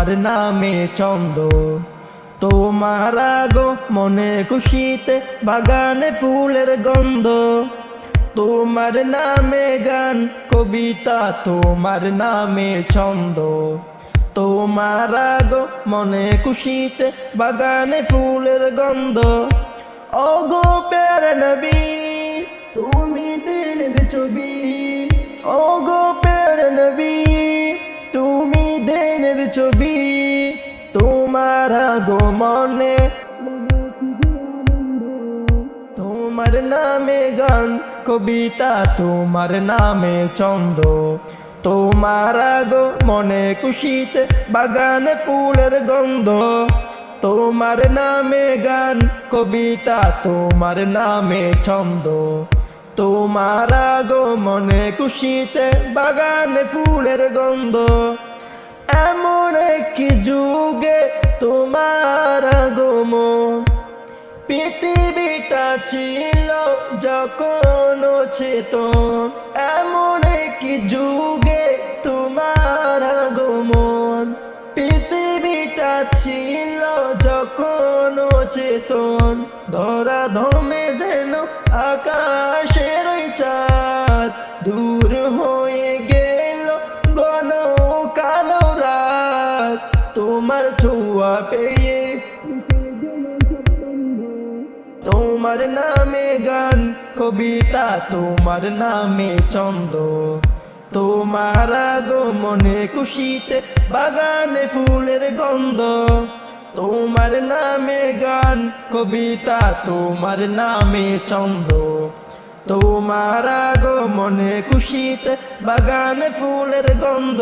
তোমার নামে ছন্দ, তোমার আগো মনে খুশিতে বাগানে ফুলের গন্ধ। তোমার নামে গান কবিতা, তোমার নামে ছন্দ, তোমার আগো মনে খুশিতে বাগানে ফুলের গন্ধ। ওগো প্যারে নবী তুমি দিনের ছবি, ওগো প্যারে নবী তুমি দিনের ছবি। তোমার আগো মনে তোমার নামে গান কবিতা, তোমার নামে ছন্দ, তোমার আগো মনে খুশিতে বাগানে ফুলের গন্ধ। তোমার নামে গান কবিতা, তোমার নামে ছন্দ, তোমার আগো মনে খুশিতে বাগানে ফুলের গন্ধ। এমন এক যুগে তোমার আগমন, পৃথিবীটা ছিল যখন চেতন। এমন এক যুগে তোমার আগমন, পৃথিবীটা ছিল যখন চেতন। ধরা ধমে যেন আকাশের চাঁদ, দূর হয়ে গেল ঘন কালো রাত। তোমার ছোঁয়া পেয়ে তোমার নামে গান কবিতা, তোমার নামে ছন্দ, তোমার আগমনে খুশিতে বাগানে ফুলের গন্ধ। তোমার নামে গান কবিতা, তোমার নামে ছন্দ, তোমার আগমনে খুশিতে বাগানে ফুলের গন্ধ।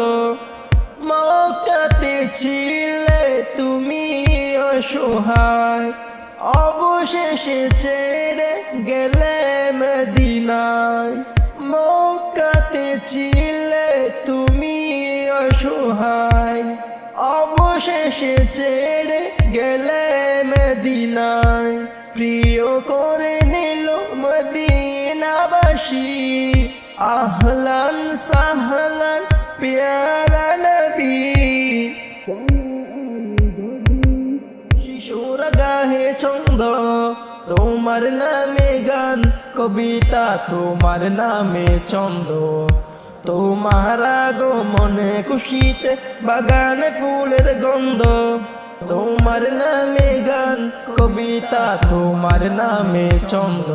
মক্কাতে ছিলে তুমি অসহায়, অবশেষে ছেড়ে গেলে মদিনায়। মক্কাতে ছিলে তুমি অসহায়, অবশেষে ছেড়ে গেলে মদিনায়। প্রিয় করে নিল মদিনাবাসী, আহলান সাহলান প্যারা নবী। শিশুর গাহে ছন্দ, তোমার নামে গান কবিতা, তোমার নামে ছন্দ, তোমার আগমনে খুশিতে বাগানে ফুলের গন্ধ। তোমার নামে গান কবিতা, তোমার নামে ছন্দ,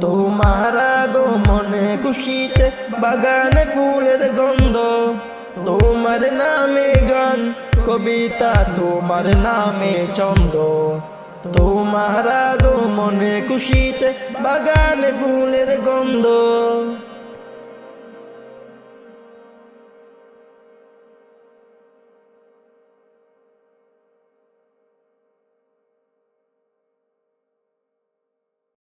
তোমার আগমনে খুশিতে বাগানে ফুলের গন্ধ। তোমার নামে গান কবিতা, তোমার নামে ছন্দ, তোমার আগমনে খুশিতে বাগানে ফুলের গন্ধ।